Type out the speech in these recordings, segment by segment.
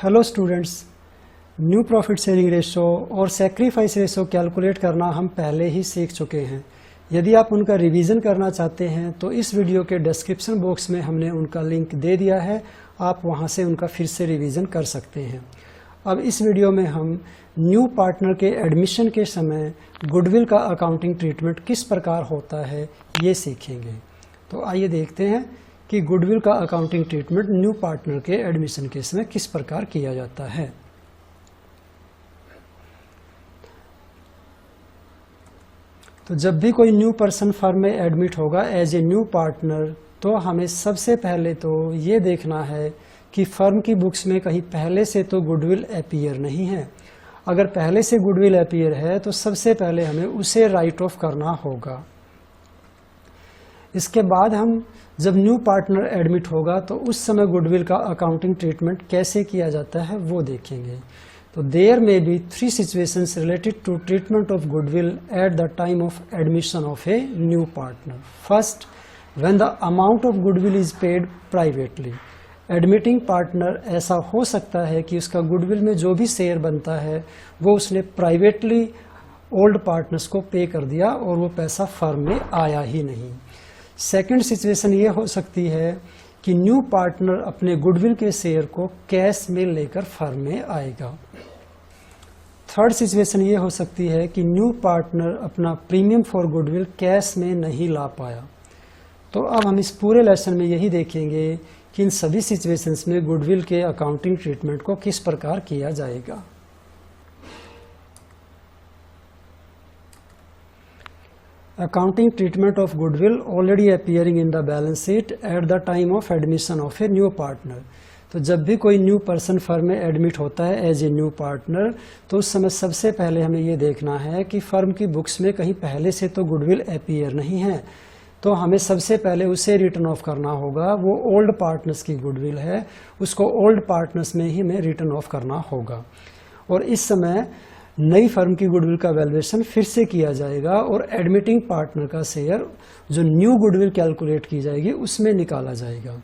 Hello students, new profit sharing ratio और sacrifice ratio calculate करना हम पहले ही सीख चुके हैं। यदि आप उनका रिवीजन करना चाहते हैं तो इस वीडियो के डिस्क्रिप्शन बॉक्स में हमने उनका लिंक दे दिया है, आप वहां से उनका फिर से रिवीजन कर सकते हैं। अब इस वीडियो में हम न्यू पार्टनर के एडमिशन के समय गुडविल का अकाउंटिंग ट्रीटमेंट किस प्रकार होता है ये सीखेंगे। तो आइए देखते हैं कि गुडविल का अकाउंटिंग ट्रीटमेंट न्यू पार्टनर के एडमिशन के समय किस प्रकार किया जाता है। तो जब भी कोई न्यू पर्सन फर्म में एडमिट होगा एज ए न्यू पार्टनर, तो हमें सबसे पहले तो ये देखना है कि फर्म की बुक्स में कहीं पहले से तो गुडविल अपीयर नहीं है। अगर पहले से गुडविल अपीयर है तो सबसे पहले हमें उसे राइट ऑफ करना होगा। इसके बाद हम जब न्यू पार्टनर एडमिट होगा तो उस समय गुडविल का अकाउंटिंग ट्रीटमेंट कैसे किया जाता है वो देखेंगे। तो there may be 3 situations related to treatment of goodwill at the time of admission of a new partner. First, when the amount of goodwill is paid privately. Admitting partner ऐसा हो सकता है कि उसका गुडविल में जो भी शेयर बनता है वो उसने प्राइवेटली ओल्ड पार्टनर्स को पे कर दिया और वो पैसा फर्म में आया ही नहीं। सेकंड सिचुएशन ये हो सकती है कि न्यू पार्टनर अपने गुडविल के शेयर को कैश में लेकर फर्म में आएगा। थर्ड सिचुएशन ये हो सकती है कि न्यू पार्टनर अपना प्रीमियम फॉर गुडविल कैश में नहीं ला पाया। तो अब हम इस पूरे लेसन में यही देखेंगे कि इन सभी सिचुएशंस में गुडविल के अकाउंटिंग ट्रीटमेंट को किस प्रकार किया जाएगा। Accounting treatment of goodwill already appearing in the balance sheet at the time of admission of a new partner। तो जब भी कोई न्यू पर्सन फर्म में एडमिट होता है एज ए न्यू पार्टनर, तो उस समय सबसे पहले हमें ये देखना है कि फर्म की बुक्स में कहीं पहले से तो गुडविल अपीयर नहीं है। तो हमें सबसे पहले उसे रिटर्न ऑफ करना होगा। वो ओल्ड पार्टनर्स की गुडविल है, उसको ओल्ड पार्टनर्स में ही हमें रिटर्न ऑफ करना होगा। और इस समय नई फर्म की गुडविल का वैल्यूएशन फिर से किया जाएगा और एडमिटिंग पार्टनर का शेयर जो न्यू गुडविल कैलकुलेट की जाएगी उसमें निकाला जाएगा।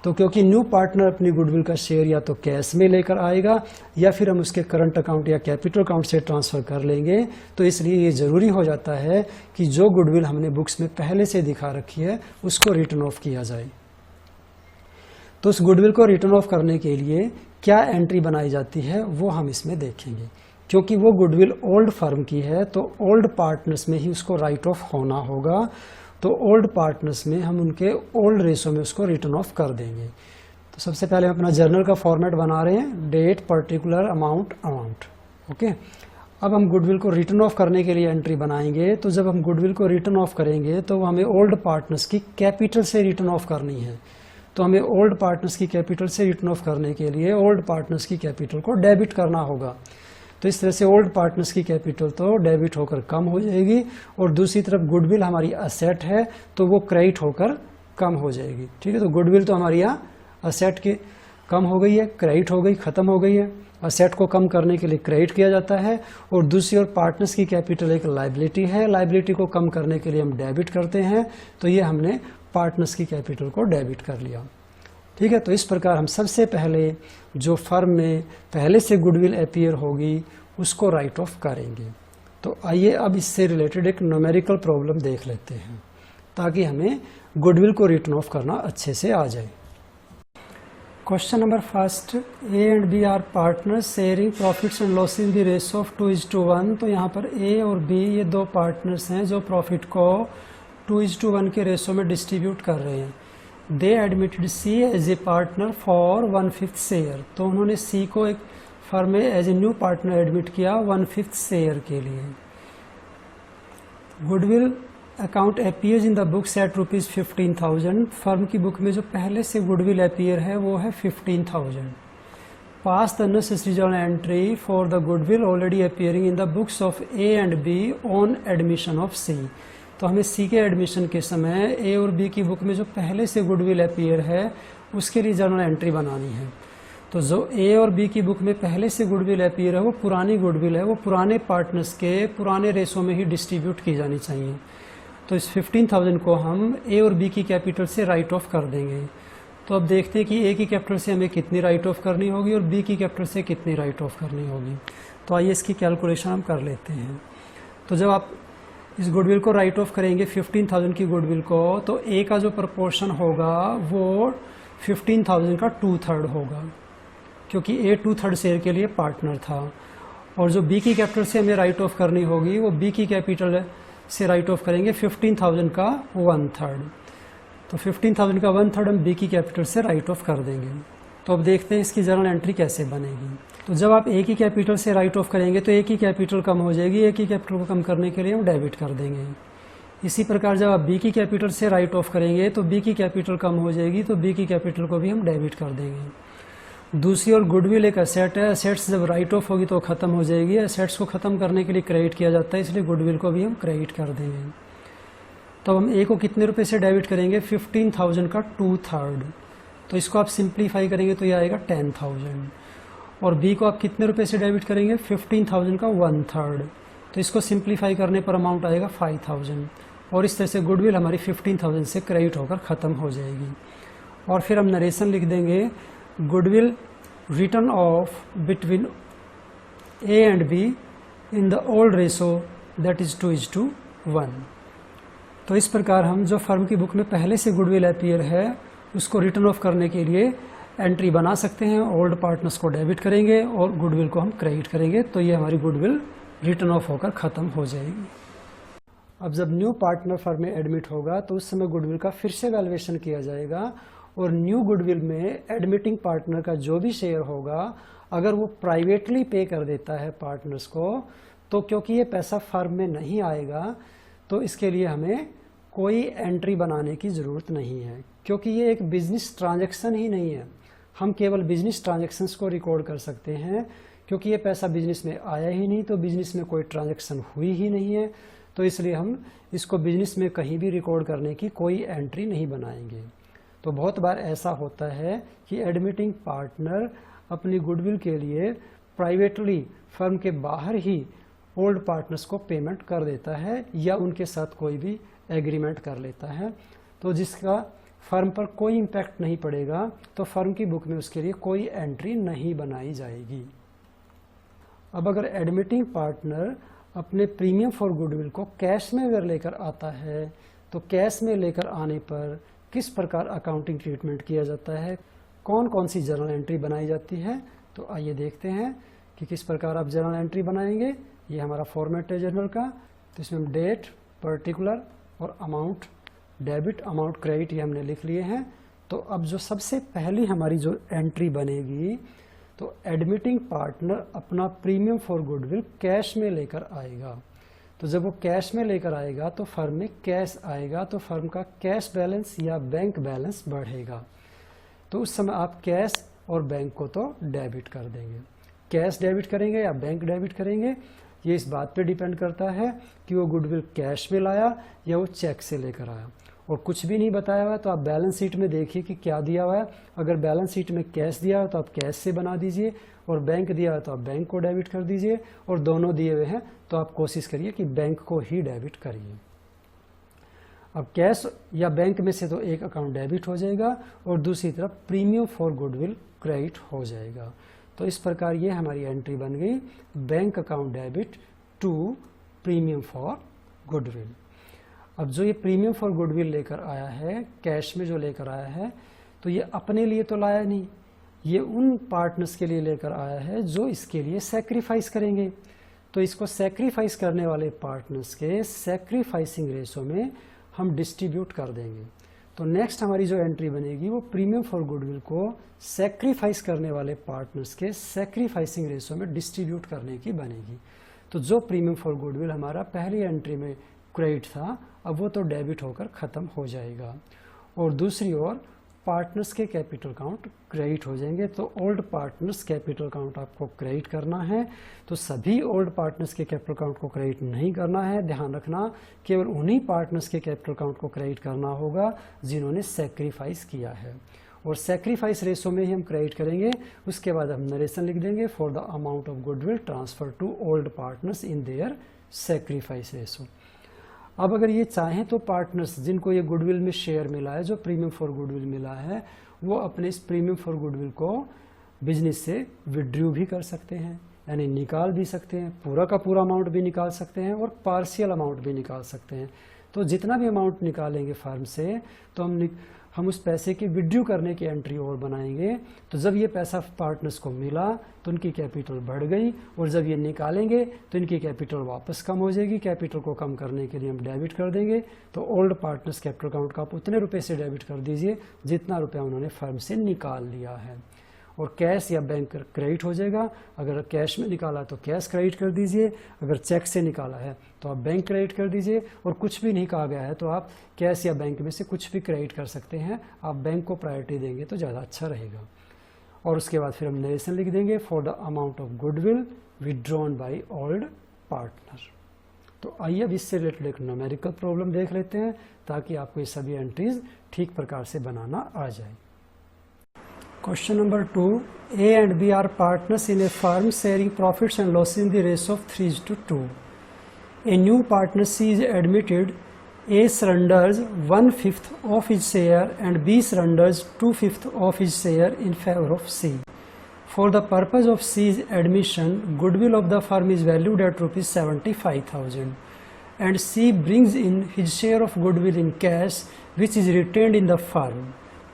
तो क्योंकि न्यू पार्टनर अपनी गुडविल का शेयर या तो कैश में लेकर आएगा या फिर हम उसके करंट अकाउंट या कैपिटल अकाउंट से ट्रांसफर कर लेंगे, तो इसलिए ये जरूरी हो जाता है कि जो गुडविल हमने बुक्स में पहले से दिखा रखी है उसको रिटर्न ऑफ किया जाए। तो उस गुडविल को रिटर्न ऑफ करने के लिए क्या एंट्री बनाई जाती है वो हम इसमें देखेंगे। क्योंकि वो गुडविल ओल्ड फर्म की है तो ओल्ड पार्टनर्स में ही उसको राइट ऑफ होना होगा। तो ओल्ड पार्टनर्स में हम उनके ओल्ड रेशो में उसको रिटर्न ऑफ कर देंगे। तो सबसे पहले हम अपना जर्नल का फॉर्मेट बना रहे हैं, डेट, पर्टिकुलर, अमाउंट। ओके, अब हम गुडविल को रिटर्न ऑफ करने के लिए एंट्री बनाएंगे। तो जब हम गुडविल को रिटर्न ऑफ करेंगे तो हमें ओल्ड पार्टनर्स की कैपिटल से रिटर्न ऑफ करनी है। तो हमें ओल्ड पार्टनर्स की कैपिटल से रिटर्न ऑफ करने के लिए ओल्ड पार्टनर्स की कैपिटल को डेबिट करना होगा। तो इस तरह से ओल्ड पार्टनर्स की कैपिटल तो डेबिट होकर कम हो जाएगी और दूसरी तरफ गुडविल हमारी असेट है तो वो क्रेडिट होकर कम हो जाएगी। ठीक है, तो गुडविल तो हमारी यहाँ असेट की कम हो गई है, क्रेडिट हो गई, खत्म हो गई है। असेट को कम करने के लिए क्रेडिट किया जाता है और दूसरी ओर पार्टनर्स की कैपिटल एक लाइबिलिटी है, लाइबिलिटी को कम करने के लिए हम डेबिट करते हैं। तो ये हमने पार्टनर्स की कैपिटल को डेबिट कर लिया। ठीक है, तो इस प्रकार हम सबसे पहले जो फर्म में पहले से गुडविल अपीयर होगी उसको राइट ऑफ करेंगे। तो आइए अब इससे रिलेटेड एक न्यूमेरिकल प्रॉब्लम देख लेते हैं ताकि हमें गुडविल को रिटर्न ऑफ करना अच्छे से आ जाए। Question number first, A and B are partners sharing profits and losses in the ratio of 2:1। तो यहाँ पर ए और बी ये दो पार्टनर्स हैं जो प्रॉफिट को 2:1 के रेशो में डिस्ट्रीब्यूट कर रहे हैं। They admitted C as a partner for 1/5 share. तो उन्होंने सी को एक फर्म में as a new partner admit किया 1/5 शेयर के लिए। Goodwill account appears in the books at ₹15,000। Firm की बुक में जो पहले से गुडविल अपीयर है वो है 15,000। Pass the necessary journal entry for the goodwill already appearing in the books of A and B on admission of C. तो हमें सी के एडमिशन के समय ए और बी की बुक में जो पहले से गुडविल अपीयर है उसके लिए जर्नल एंट्री बनानी है। तो जो ए और बी की बुक में पहले से गुडविल अपीयर है वो पुरानी गुडविल है, वो पुराने पार्टनर्स के पुराने रेशो में ही डिस्ट्रीब्यूट की जानी चाहिए। तो इस 15,000 को हम ए और बी की कैपिटल से राइट ऑफ कर देंगे। तो अब देखते हैं कि ए की कैपिटल से हमें कितनी राइट ऑफ करनी होगी और बी की कैपिटल से कितनी राइट ऑफ करनी होगी। तो आइए इसकी कैलकुलेशन हम कर लेते हैं। तो जब आप इस गुडविल को राइट ऑफ करेंगे 15,000 की गुडविल को, तो ए का जो प्रपोर्शन होगा वो 15,000 का 2/3 होगा, क्योंकि ए 2/3 शेयर के लिए पार्टनर था। और जो बी की कैपिटल से हमें राइट ऑफ करनी होगी वो बी की कैपिटल से राइट ऑफ करेंगे 15,000 का 1/3। तो 15,000 का 1/3 हम बी की कैपिटल से राइट ऑफ कर देंगे। तो अब देखते हैं इसकी जर्नल एंट्री कैसे बनेगी। तो जब आप ए की कैपिटल से राइट ऑफ करेंगे तो ए की कैपिटल कम हो जाएगी, ए की कैपिटल को कम करने के लिए हम डेबिट कर देंगे। इसी प्रकार जब आप बी की कैपिटल से राइट ऑफ करेंगे तो बी की कैपिटल कम हो जाएगी, तो बी की कैपिटल को भी हम डेबिट कर देंगे। दूसरी ओर गुडविल एक असेट है, असेट्स जब राइट ऑफ होगी तो खत्म हो जाएगी। असेट्स को खत्म करने के लिए क्रेडिट किया जाता है, इसलिए गुडविल को भी हम क्रेडिट कर देंगे। तो हम ए को कितने रुपए से डेबिट करेंगे? 15,000 का 2/3। तो इसको आप सिंप्लीफाई करेंगे तो ये आएगा 10,000। और बी को आप कितने रुपए से डेबिट करेंगे? 15,000 का 1/3। तो इसको सिंप्लीफाई करने पर अमाउंट आएगा 5,000। और इस तरह से गुडविल हमारी 15,000 से क्रेडिट होकर ख़त्म हो जाएगी। और फिर हम नरेशन लिख देंगे, goodwill return of between A and B in the old ratio that is 2:1। तो इस प्रकार हम जो फर्म की बुक में पहले से गुडविल अपीयर है उसको रिटर्न ऑफ करने के लिए एंट्री बना सकते हैं। ओल्ड पार्टनर्स को डेबिट करेंगे और गुडविल को हम क्रेडिट करेंगे, तो ये हमारी गुडविल रिटर्न ऑफ होकर ख़त्म हो जाएगी। अब जब न्यू पार्टनर फर्म में एडमिट होगा तो उस समय गुडविल का फिर से वैल्यूएशन किया जाएगा और न्यू गुडविल में एडमिटिंग पार्टनर का जो भी शेयर होगा अगर वो प्राइवेटली पे कर देता है पार्टनर्स को, तो क्योंकि ये पैसा फर्म में नहीं आएगा तो इसके लिए हमें कोई एंट्री बनाने की ज़रूरत नहीं है, क्योंकि ये एक बिजनेस ट्रांजैक्शन ही नहीं है। हम केवल बिजनेस ट्रांजैक्शंस को रिकॉर्ड कर सकते हैं, क्योंकि ये पैसा बिजनेस में आया ही नहीं, तो बिजनेस में कोई ट्रांजैक्शन हुई ही नहीं है, तो इसलिए हम इसको बिजनेस में कहीं भी रिकॉर्ड करने की कोई एंट्री नहीं बनाएंगे। तो बहुत बार ऐसा होता है कि एडमिटिंग पार्टनर अपनी गुडविल के लिए प्राइवेटली फर्म के बाहर ही ओल्ड पार्टनर्स को पेमेंट कर देता है या उनके साथ कोई भी एग्रीमेंट कर लेता है, तो जिसका फर्म पर कोई इम्पैक्ट नहीं पड़ेगा, तो फर्म की बुक में उसके लिए कोई एंट्री नहीं बनाई जाएगी। अब अगर एडमिटिंग पार्टनर अपने प्रीमियम फॉर गुडविल को कैश में अगर लेकर आता है, तो कैश में लेकर आने पर किस प्रकार अकाउंटिंग ट्रीटमेंट किया जाता है, कौन कौन सी जर्नल एंट्री बनाई जाती है, तो आइए देखते हैं कि किस प्रकार आप जर्नल एंट्री बनाएंगे। ये हमारा फॉर्मेट है जर्नल का, तो इसमें हम डेट, पर्टिकुलर और अमाउंट, डेबिट, अमाउंट, क्रेडिट ये हमने लिख लिए हैं। तो अब जो सबसे पहली हमारी जो एंट्री बनेगी, तो एडमिटिंग पार्टनर अपना प्रीमियम फॉर गुडविल कैश में लेकर आएगा। तो जब वो कैश में लेकर आएगा तो फर्म में कैश आएगा, तो फर्म का कैश बैलेंस या बैंक बैलेंस बढ़ेगा। तो उस समय आप कैश और बैंक को तो डेबिट कर देंगे। कैश डेबिट करेंगे या बैंक डेबिट करेंगे, ये इस बात पे डिपेंड करता है कि वो गुडविल कैश में लाया या वो चेक से लेकर आया। और कुछ भी नहीं बताया हुआ है तो आप बैलेंस शीट में देखिए कि क्या दिया हुआ है। अगर बैलेंस शीट में कैश दिया हो तो आप कैश से बना दीजिए, और बैंक दिया है तो आप बैंक को डेबिट कर दीजिए, और दोनों दिए हुए हैं तो आप कोशिश करिए कि बैंक को ही डेबिट करिए। अब कैश या बैंक में से तो एक अकाउंट डेबिट हो जाएगा और दूसरी तरफ प्रीमियम फॉर गुडविल क्रेडिट हो जाएगा। तो इस प्रकार ये हमारी एंट्री बन गई, bank account debit to premium for goodwill. अब जो ये प्रीमियम फॉर गुडविल लेकर आया है, कैश में जो लेकर आया है, तो ये अपने लिए तो लाया नहीं, ये उन पार्टनर्स के लिए लेकर आया है जो इसके लिए सेक्रीफाइस करेंगे। तो इसको सेक्रीफाइस करने वाले पार्टनर्स के सेक्रीफाइसिंग रेशो में हम डिस्ट्रीब्यूट कर देंगे। तो नेक्स्ट हमारी जो एंट्री बनेगी वो प्रीमियम फॉर गुडविल को सेक्रीफाइस करने वाले पार्टनर्स के सेक्रीफाइसिंग रेशो में डिस्ट्रीब्यूट करने की बनेगी। तो जो प्रीमियम फॉर गुडविल हमारा पहली एंट्री में क्रेडिट था, अब वो तो डेबिट होकर ख़त्म हो जाएगा। और दूसरी ओर पार्टनर्स के कैपिटल काउंट क्रेडिट हो जाएंगे। तो ओल्ड पार्टनर्स कैपिटल काउंट आपको क्रेडिट करना है, तो सभी ओल्ड पार्टनर्स के कैपिटल काउंट को क्रेडिट नहीं करना है। ध्यान रखना, केवल उन्हीं पार्टनर्स के कैपिटल काउंट को क्रेडिट करना होगा जिन्होंने सेक्रीफाइस किया है, और सेक्रीफाइस रेशो में ही हम क्रेडिट करेंगे। उसके बाद हम नरेशन लिख देंगे, for the amount of goodwill transfer to old partners in their sacrifice ratio. अब अगर ये चाहें तो पार्टनर्स जिनको ये गुडविल में शेयर मिला है, जो प्रीमियम फॉर गुडविल मिला है, वो अपने इस प्रीमियम फॉर गुडविल को बिजनेस से विड्रॉ भी कर सकते हैं, यानी निकाल भी सकते हैं, पूरा का पूरा अमाउंट भी निकाल सकते हैं और पार्शियल अमाउंट भी निकाल सकते हैं। तो जितना भी अमाउंट निकालेंगे फर्म से, तो हम उस पैसे की विड्रॉ करने की एंट्री और बनाएंगे। तो जब ये पैसा पार्टनर्स को मिला तो उनकी कैपिटल बढ़ गई, और जब ये निकालेंगे तो इनकी कैपिटल वापस कम हो जाएगी। कैपिटल को कम करने के लिए हम डेबिट कर देंगे। तो ओल्ड पार्टनर्स कैपिटल अकाउंट का आप उतने रुपए से डेबिट कर दीजिए जितना रुपया उन्होंने फर्म से निकाल लिया है, और कैश या बैंक क्रेडिट हो जाएगा। अगर कैश में निकाला तो कैश क्रेडिट कर दीजिए, अगर चेक से निकाला है तो आप बैंक क्रेडिट कर दीजिए, और कुछ भी नहीं कहा गया है तो आप कैश या बैंक में से कुछ भी क्रेडिट कर सकते हैं। आप बैंक को प्रायोरिटी देंगे तो ज़्यादा अच्छा रहेगा। और उसके बाद फिर हम नरेशन लिख देंगे, for the amount of goodwill withdrawn by old partner. तो आइए अब इससे रिलेटेड एक न्यूमेरिकल प्रॉब्लम देख लेते हैं, ताकि आपको ये सभी एंट्रीज ठीक प्रकार से बनाना आ जाए। Question number 2, A and B are partners in a firm sharing profits and losses in the ratio of 3:2. A new partner C is admitted. A surrenders 1/5 of his share and B surrenders 2/5 of his share in favor of C. For the purpose of C's admission, goodwill of the firm is valued at rupees 75,000, and C brings in his share of goodwill in cash, which is retained in the firm.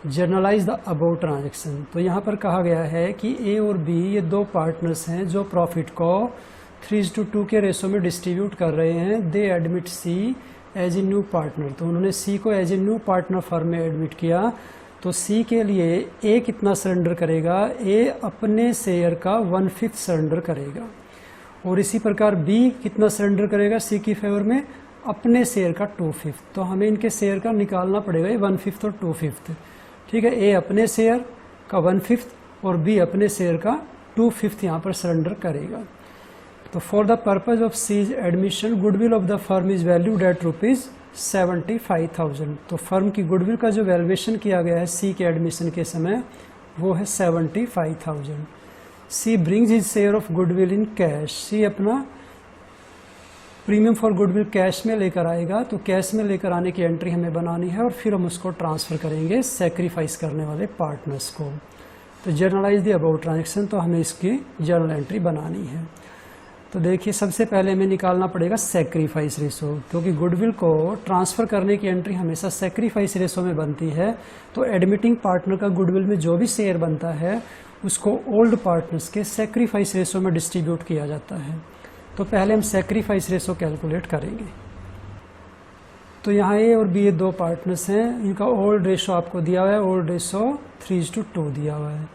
Generalized the above transaction. तो यहाँ पर कहा गया है कि ए और B ये दो पार्टनर्स हैं जो प्रॉफिट को 3:2 के रेशो में डिस्ट्रीब्यूट कर रहे हैं। They admit C as a new partner. तो उन्होंने सी को as a new partner firm में एडमिट किया। तो सी के लिए ए कितना सरेंडर करेगा? ए अपने शेयर का 1/5 सरेंडर करेगा। और इसी प्रकार बी कितना सरेंडर करेगा सी की फेवर में? अपने शेयर का 2/5। तो हमें इनके शेयर का निकालना पड़ेगा, ये 1/5 और 2/5। ठीक है, ए अपने शेयर का 1/5 और बी अपने शेयर का 2/5 यहाँ पर सरेंडर करेगा। तो for the purpose of C's admission goodwill of the firm is valued at rupees 75,000। तो फर्म की गुडविल का जो वैल्यूएशन किया गया है सी के एडमिशन के समय वो है 75,000। C brings his share of goodwill in cash. C अपना प्रीमियम फॉर गुडविल कैश में लेकर आएगा। तो कैश में लेकर आने की एंट्री हमें बनानी है और फिर हम उसको ट्रांसफ़र करेंगे सेक्रीफाइस करने वाले पार्टनर्स को। तो जर्नलाइज द अबाउट ट्रांजेक्शन, तो हमें इसकी जर्नल एंट्री बनानी है। तो देखिए सबसे पहले हमें निकालना पड़ेगा सेक्रीफाइस रेशो, क्योंकि गुडविल को ट्रांसफ़र करने की एंट्री हमेशा सेक्रीफाइस रेशो में बनती है। तो एडमिटिंग पार्टनर का गुडविल में जो भी शेयर बनता है उसको ओल्ड पार्टनर्स के सेक्रीफाइस रेशो में डिस्ट्रीब्यूट किया जाता है। तो पहले हम सेक्रीफाइस रेशो कैलकुलेट करेंगे। तो यहाँ ए और बी ये दो पार्टनर्स हैं, इनका ओल्ड रेशो आपको दिया हुआ है, ओल्ड रेशो 3:2 दिया हुआ है।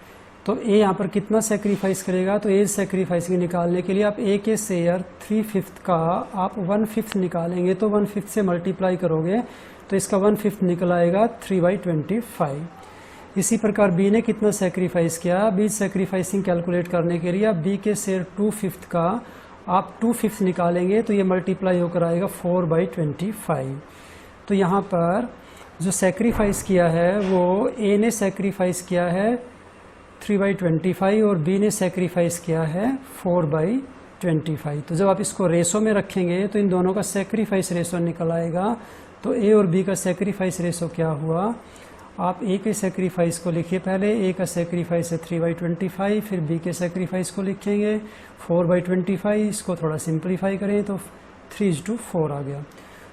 तो ए यहाँ पर कितना सेक्रीफाइस करेगा? तो ए सेक्रीफाइस निकालने के लिए आप ए के शेयर 3/5 का आप 1/5 निकालेंगे। तो 1/5 से मल्टीप्लाई करोगे तो इसका 1/5 निकल आएगा 3/25। इसी प्रकार बी ने कितना सेक्रीफाइस किया? बी सेक्रीफाइसिंग कैलकुलेट करने के लिए आप बी के शेयर 2/5 का आप 2/5 निकालेंगे तो ये मल्टीप्लाई होकर आएगा 4/25। तो यहाँ पर जो सेक्रीफाइस किया है वो ए ने सेक्रीफाइस किया है 3/25 और बी ने सेक्रीफाइस किया है 4/25। तो जब आप इसको रेशो में रखेंगे तो इन दोनों का सेक्रीफाइस रेशो निकल आएगा। तो ए और बी का सेक्रीफाइस रेशो क्या हुआ? आप ए के सेक्रीफाइस को लिखिए, पहले ए का सेक्रीफाइस है 3/25, फिर बी के सेक्रीफाइस को लिखेंगे 4/25। इसको थोड़ा सिंप्लीफाई करें तो 3:4 आ गया।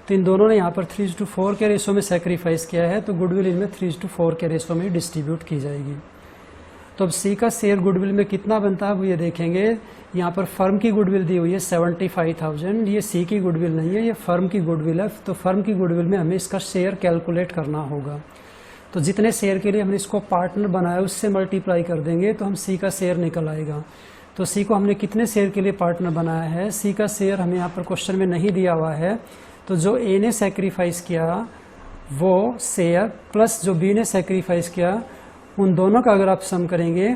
तो इन दोनों ने यहाँ पर 3:4 के रेशो में सेक्रीफाइस किया है, तो गुडविल इनमें 3:4 के रेशो में डिस्ट्रीब्यूट की जाएगी। तो अब सी का शेयर गुडविल में कितना बनता है वो ये देखेंगे। यहाँ पर फर्म की गुडविल दी हुई है 75,000, ये सी की गुडविल नहीं है, ये फर्म की गुडविल है। तो फर्म की गुडविल में हमें इसका शेयर कैलकुलेट करना होगा। तो जितने शेयर के लिए हमने इसको पार्टनर बनाया उससे मल्टीप्लाई कर देंगे तो हम सी का शेयर निकल आएगा। तो सी को हमने कितने शेयर के लिए पार्टनर बनाया है? सी का शेयर हमें यहाँ पर क्वेश्चन में नहीं दिया हुआ है। तो जो ए ने सेक्रीफाइस किया वो शेयर प्लस जो बी ने सेक्रीफाइस किया, उन दोनों का अगर आप सम करेंगे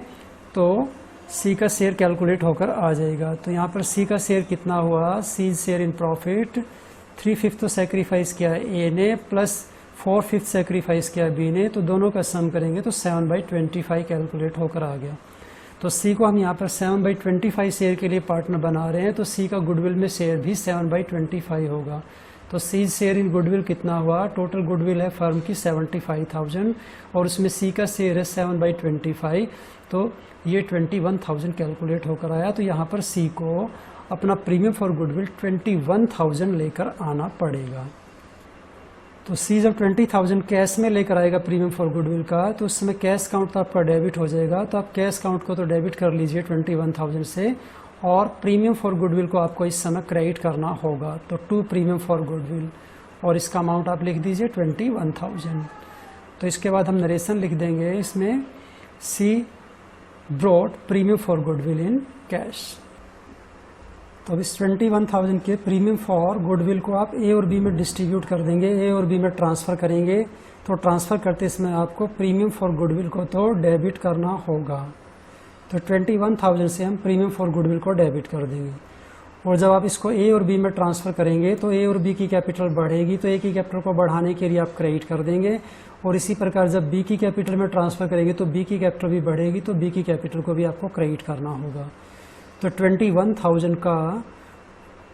तो सी का शेयर कैलकुलेट होकर आ जाएगा। तो यहाँ पर सी का शेयर कितना हुआ? सी शेयर इन प्रॉफिट 3/5 तो सेक्रीफाइस किया ए ने प्लस 4/5 सेक्रीफाइस किया बी ने, तो दोनों का सम करेंगे तो 7/25 कैलकुलेट होकर आ गया। तो सी को हम यहाँ पर 7/25 शेयर के लिए पार्टनर बना रहे हैं, तो सी का गुडविल में शेयर भी 7/25 होगा। तो सीज शेयर इन गुडविल कितना हुआ, टोटल गुडविल है फर्म की 75,000 और उसमें सी का शेयर है 7/25, तो ये 21,000 कैलकुलेट होकर आया। तो यहाँ पर सी को अपना प्रीमियम फॉर गुडविल 21,000 लेकर आना पड़ेगा। तो सी जब 20,000 कैश में लेकर आएगा प्रीमियम फॉर गुडविल का, तो उस समय कैश काउंट तो आपका डेबिट हो जाएगा। तो आप कैश काउंट को तो डेबिट कर लीजिए 21,000 से, और प्रीमियम फॉर गुडविल को आपको इस समय क्रेडिट करना होगा। तो टू प्रीमियम फॉर गुडविल, और इसका अमाउंट आप लिख दीजिए 21,000। तो इसके बाद हम नरेशन लिख देंगे इसमें, C brought premium for goodwill in cash. तो अब इस 21,000 के प्रीमियम फॉर गुडविल को आप ए और बी में डिस्ट्रीब्यूट कर देंगे, ए और बी में ट्रांसफ़र करेंगे। तो ट्रांसफ़र करते समय आपको प्रीमियम फॉर गुडविल को तो डेबिट करना होगा। तो 21,000 से हम प्रीमियम फॉर गुडविल को डेबिट कर देंगे, और जब आप इसको ए और बी में ट्रांसफ़र करेंगे तो ए और बी की कैपिटल बढ़ेगी, तो ए की कैपिटल को बढ़ाने के लिए आप क्रेडिट कर देंगे। और इसी प्रकार जब बी की कैपिटल में ट्रांसफ़र करेंगे तो बी की कैपिटल भी बढ़ेगी, तो बी की कैपिटल को भी आपको क्रेडिट करना होगा। तो 21,000 का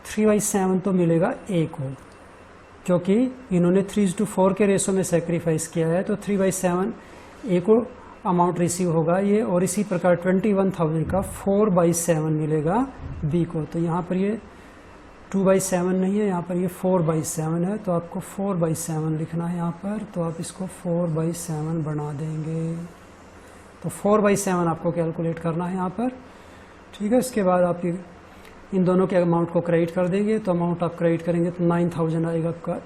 3/7 तो मिलेगा ए को, क्योंकि इन्होंने 3:4 के रेशो में सेक्रीफाइस किया है। तो 3/7 ए को अमाउंट रिसीव होगा ये, और इसी प्रकार 21,000 का 4/7 मिलेगा बी को। तो यहाँ पर ये 2/7 नहीं है, यहाँ पर ये 4/7 है। तो आपको 4/7 लिखना है यहाँ पर, तो आप इसको 4/7 बना देंगे। तो 4/7 आपको कैलकुलेट करना है यहाँ पर, ठीक है। इसके बाद आप इन दोनों के अमाउंट को क्रेडिट कर देंगे। तो अमाउंट आप क्रेडिट करेंगे तो 9,000 आएगा आपका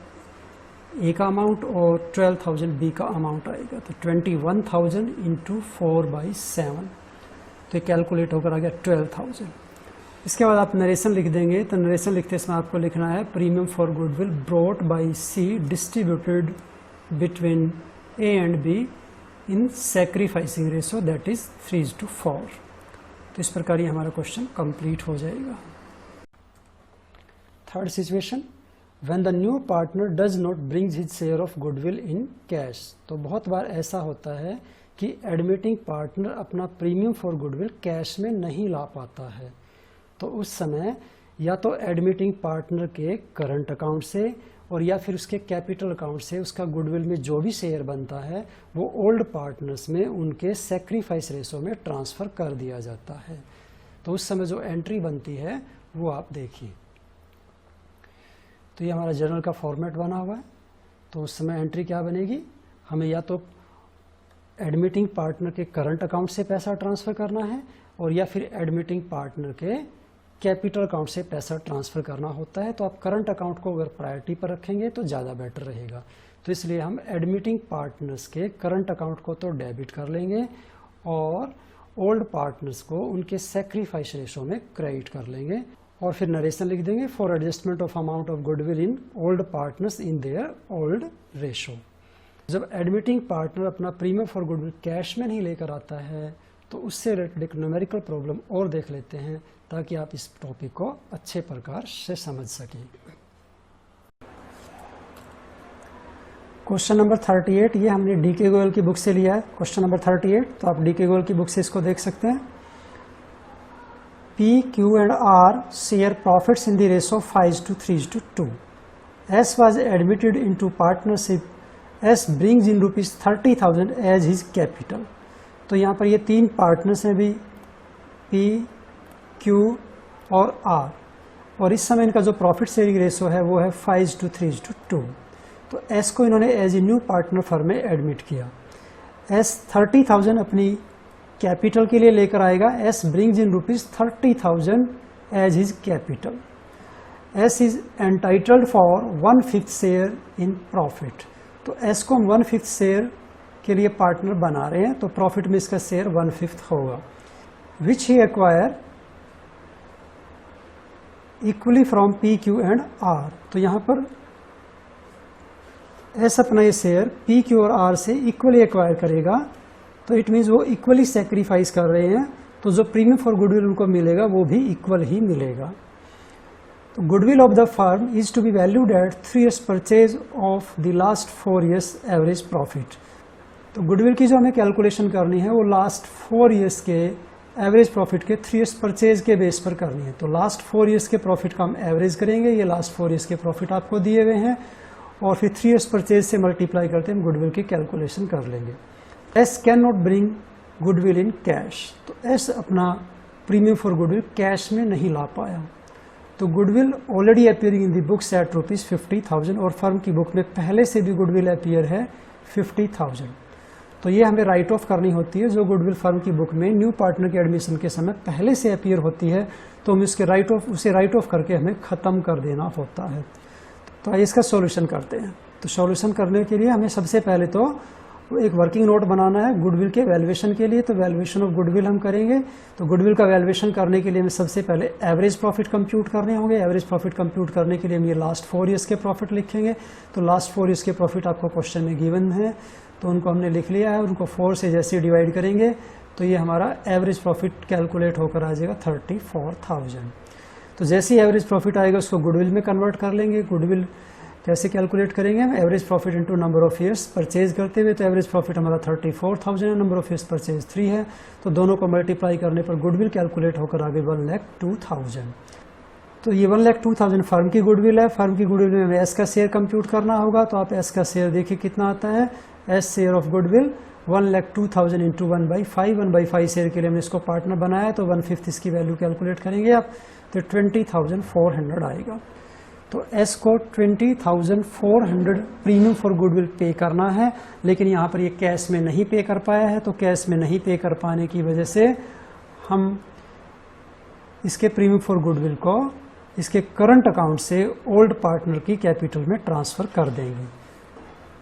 ए का अमाउंट, और 12,000 बी का अमाउंट आएगा। तो 21,000 इंटू 4/7, तो कैलकुलेट होकर आ गया 12,000। इसके बाद आप नरेशन लिख देंगे। तो नरेशन लिखते समय आपको लिखना है, premium for goodwill brought by C distributed between A and B in sacrificing ratio that is 3:4। तो इस प्रकार ये हमारा क्वेश्चन कंप्लीट हो जाएगा। Third situation, when the new partner does not brings his share of goodwill in cash. तो बहुत बार ऐसा होता है कि एडमिटिंग पार्टनर अपना प्रीमियम फॉर गुडविल कैश में नहीं ला पाता है। तो उस समय या तो एडमिटिंग पार्टनर के करंट अकाउंट से और या फिर उसके कैपिटल अकाउंट से उसका गुडविल में जो भी शेयर बनता है वो ओल्ड पार्टनर्स में उनके सेक्रीफाइस रेशो में ट्रांसफ़र कर दिया जाता है। तो उस समय जो एंट्री बनती है वो आप देखिए। तो ये हमारा जर्नल का फॉर्मेट बना हुआ है। तो उस समय एंट्री क्या बनेगी, हमें या तो एडमिटिंग पार्टनर के करंट अकाउंट से पैसा ट्रांसफ़र करना है और या फिर एडमिटिंग पार्टनर के कैपिटल अकाउंट से पैसा ट्रांसफ़र करना होता है। तो आप करंट अकाउंट को अगर प्रायोरिटी पर रखेंगे तो ज़्यादा बेटर रहेगा। तो इसलिए हम एडमिटिंग पार्टनर्स के करंट अकाउंट को तो डेबिट कर लेंगे और ओल्ड पार्टनर्स को उनके सेक्रीफाइस रेशो में क्रेडिट कर लेंगे, और फिर नरेशन लिख देंगे, for adjustment of amount of goodwill in old partners in their old ratio. जब एडमिटिंग पार्टनर अपना प्रीमियम फॉर गुडविल कैश में नहीं लेकर आता है तो उससे रिलेटेड एक न्यूमेरिकल प्रॉब्लम और देख लेते हैं ताकि आप इस टॉपिक को अच्छे प्रकार से समझ सकें। क्वेश्चन नंबर 38, ये हमने डीके गोयल की बुक से लिया है। क्वेश्चन नंबर 38, तो आप डीके गोयल की बुक से इसको देख सकते हैं। P, Q and R share profits in the ratio 5:3:2. S was admitted into partnership. S brings in rupees 30,000 as his capital. तो यहाँ पर ये तीन पार्टनर्स हैं भी, P, Q और R, और इस समय इनका जो प्रॉफिट शेयरिंग रेशो है वो है 5:3:2। तो S को इन्होंने as a new partner firm में एडमिट किया। S 30,000 अपनी कैपिटल के लिए लेकर आएगा। S brings in rupees 30,000 as his capital. S is entitled for 1/5 share in profit. तो S को हम 1/5 शेयर के लिए पार्टनर बना रहे हैं, तो प्रॉफिट में इसका शेयर 1/5 होगा, which he acquire equally from P, Q and R। तो यहाँ पर S अपना ये शेयर P, Q और R से इक्वली एक्वायर करेगा। तो इट मीन्स वो इक्वली सेक्रीफाइस कर रहे हैं, तो जो प्रीमियम फॉर गुडविल उनको मिलेगा वो भी इक्वल ही मिलेगा। तो goodwill of the firm is to be valued at 3 years purchase of the last 4 years average profit. तो गुडविल की जो हमें कैलकुलेशन करनी है वो लास्ट 4 years के एवरेज प्रॉफिट के 3 ईयर्स परचेज के बेस पर करनी है। तो लास्ट 4 ईयर्स के प्रॉफिट का हम एवरेज करेंगे, ये लास्ट 4 ईयर्स के प्रॉफिट आपको दिए हुए हैं, और फिर 3 ईयर्स परचेज से मल्टीप्लाई करते हम गुडविल की कैलकुलेशन कर लेंगे। S can not bring goodwill in cash, तो एस अपना प्रीमियम फॉर गुडविल कैश में नहीं ला पाया। तो goodwill already appearing in the books at ₹50,000, और फर्म की बुक में पहले से भी गुडविल अपीयर है 50,000। तो ये हमें राइट ऑफ करनी होती है। जो गुडविल फर्म की बुक में न्यू पार्टनर के एडमिशन के समय पहले से अपीयर होती है, तो हम उसे राइट ऑफ करके हमें ख़त्म कर देना होता है। तो आइए इसका सॉल्यूशन करते हैं। तो सॉल्यूशन करने के लिए हमें सबसे पहले तो एक वर्किंग नोट बनाना है गुडविल के वैल्यूएशन के लिए। तो वैल्यूएशन ऑफ गुडविल हम करेंगे। तो गुडविल का वैल्यूएशन करने के लिए हमें सबसे पहले एवरेज प्रॉफिट कंप्यूट करने होंगे। एवरेज प्रॉफिट कंप्यूट करने के लिए हम ये लास्ट 4 ईयर्स के प्रॉफिट लिखेंगे। तो लास्ट 4 ईयर्स के प्रॉफिट आपको क्वेश्चन में गिवन है, तो उनको हमने लिख लिया है। उनको 4 से जैसे डिवाइड करेंगे तो ये हमारा एवरेज प्रॉफिट कैलकुलेट होकर आ जाएगा 34,000। तो जैसे ही एवरेज प्रॉफिट आएगा उसको गुडविल में कन्वर्ट कर लेंगे। गुडविल कैसे कैलकुलेट करेंगे हम? Average profit into number of years purchase करते हुए। तो एवरेज प्रॉफिट हमारा 34,000 है, नंबर ऑफ ईयर्स परचेज 3 है, तो दोनों को मल्टीप्लाई करने पर गुडविल कैलकुलेट होकर आगे 1,02,000। तो ये 1,02,000 फर्म की गुडविल है। फर्म की गुडविल में हमें एस का शेयर कंप्यूट करना होगा। तो आप एस का शेयर देखिए कितना आता है। S share of goodwill 1,02,000 into 1/5। 1/5 share के लिए हमने इसको पार्टनर बनाया, तो 1/5 इसकी वैल्यू कैलकुलेट करेंगे आप, तो 20,400 आएगा। तो एस को 20,400 प्रीमियम फॉर गुडविल पे करना है, लेकिन यहाँ पर ये कैश में नहीं पे कर पाया है। तो कैश में नहीं पे कर पाने की वजह से हम इसके प्रीमियम फॉर गुडविल को इसके करंट अकाउंट से ओल्ड पार्टनर की कैपिटल में ट्रांसफ़र कर देंगे।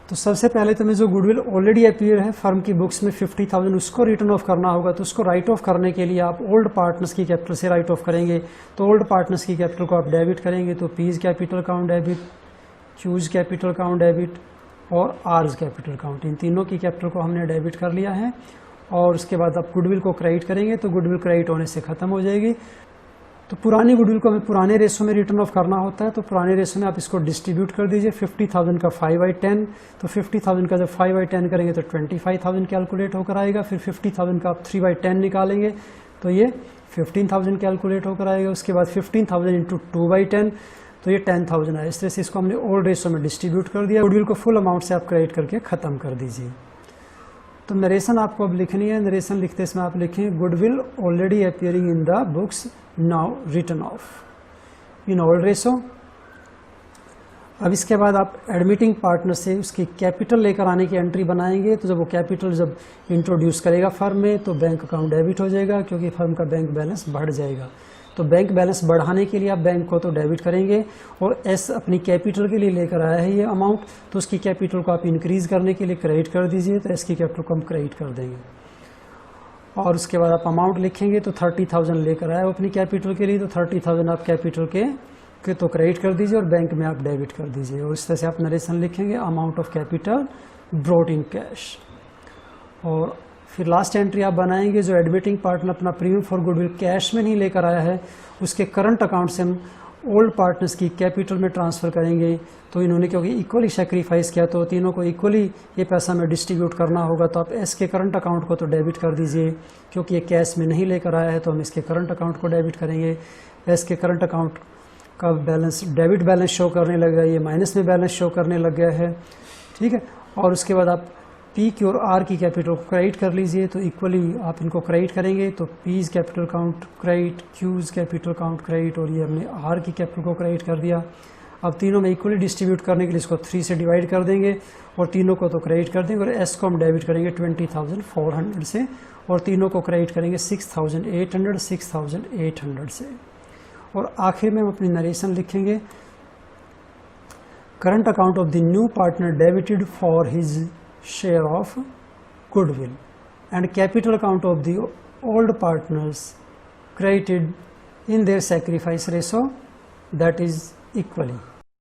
तो सबसे पहले तो हमें जो गुडविल ऑलरेडी अपीयर है फर्म की बुक्स में 50,000, उसको रिटर्न ऑफ करना होगा। तो उसको राइट ऑफ करने के लिए आप ओल्ड पार्टनर्स की कैपिटल से राइट ऑफ करेंगे। तो ओल्ड पार्टनर्स की कैपिटल को आप डेबिट करेंगे। तो P's capital account debit, Q's capital account debit और आर्स कैपिटल अकाउंट, इन तीनों की कैपिटल को हमने डेबिट कर लिया है। और उसके बाद आप गुडविल को क्रेडिट करेंगे, तो गुडविल क्रेडिट होने से ख़त्म हो जाएगी। तो पुरानी गुडविल को हमें पुराने रेशो में रिटर्न ऑफ करना होता है। तो पुराने रेशो में आप इसको डिस्ट्रीब्यूट कर दीजिए। 50,000 का 5/10, तो 50,000 का जब 5/10 करेंगे तो 25,000 कैलकुलेट होकर आएगा। फिर 50,000 का आप 3/10 निकालेंगे तो ये 15,000 कैलकुलेट होकर आएगा। उसके बाद 15,000 इंटू 2/10, तो ये 10,000 आया। इस तरह से इसको हमने ओल्ड रेशो में डिस्ट्रीब्यूट कर दिया। गुडविल को फुल अमाउंट से आप क्रेडिट करके ख़त्म कर दीजिए। तो नरेशन आपको अब लिखनी है। नरेशन लिखते इसमें आप लिखें goodwill already appearing in the books now return of in old ratio. अब इसके बाद आप एडमिटिंग पार्टनर से उसकी कैपिटल लेकर आने की एंट्री बनाएंगे। तो जब वो कैपिटल जब इंट्रोड्यूस करेगा फर्म में, तो बैंक अकाउंट डेबिट हो जाएगा, क्योंकि फर्म का बैंक बैलेंस बढ़ जाएगा। तो बैंक बैलेंस बढ़ाने के लिए आप बैंक को तो डेबिट करेंगे, और एस अपनी कैपिटल के लिए लेकर आया है ये अमाउंट, तो उसकी कैपिटल को आप इंक्रीज़ करने के लिए क्रेडिट कर दीजिए। तो एस की कैपिटल को हम क्रेडिट कर देंगे। और उसके बाद आप अमाउंट लिखेंगे। तो 30,000 लेकर आया अपनी कैपिटल के लिए, तो 30,000 आप कैपिटल के तो क्रेडिट कर दीजिए और बैंक में आप डेबिट कर दीजिए। और इस तरह से आप नरेशन लिखेंगे amount of capital brought in cash. और फिर लास्ट एंट्री आप बनाएंगे जो एडमिटिंग पार्टनर अपना प्रीमियम फॉर गुडविल कैश में नहीं लेकर आया है, उसके करंट अकाउंट से हम ओल्ड पार्टनर्स की कैपिटल में ट्रांसफ़र करेंगे। तो इन्होंने क्योंकि इक्वली सेक्रीफाइस किया, तो तीनों को इक्वली ये पैसा में डिस्ट्रीब्यूट करना होगा। तो आप एस के करंट अकाउंट को तो डेबिट कर दीजिए, क्योंकि ये कैश में नहीं लेकर आया है, तो हम इसके करंट अकाउंट को डेबिट करेंगे। एस के करंट अकाउंट का बैलेंस डेबिट बैलेंस शो करने लग गया, ये माइनस में बैलेंस शो करने लग गया है, ठीक है। और उसके बाद आप पी क्यू और आर की कैपिटल को क्रेडिट कर लीजिए। तो इक्वली आप इनको क्रेडिट करेंगे। तो P's capital account credit, Q's capital account credit, और ये हमने आर की कैपिटल को क्रेडिट कर दिया। अब तीनों में इक्वली डिस्ट्रीब्यूट करने के लिए इसको 3 से डिवाइड कर देंगे, और तीनों को तो क्रेडिट कर देंगे। और एस को हम डेबिट करेंगे 20,400 से, और तीनों को क्रेडिट करेंगे 6,800 से। और आखिर में हम अपनी नरेशन लिखेंगे current account of the new partner debited for his share of goodwill and capital account of the old partners credited in their sacrifice ratio, that is equally.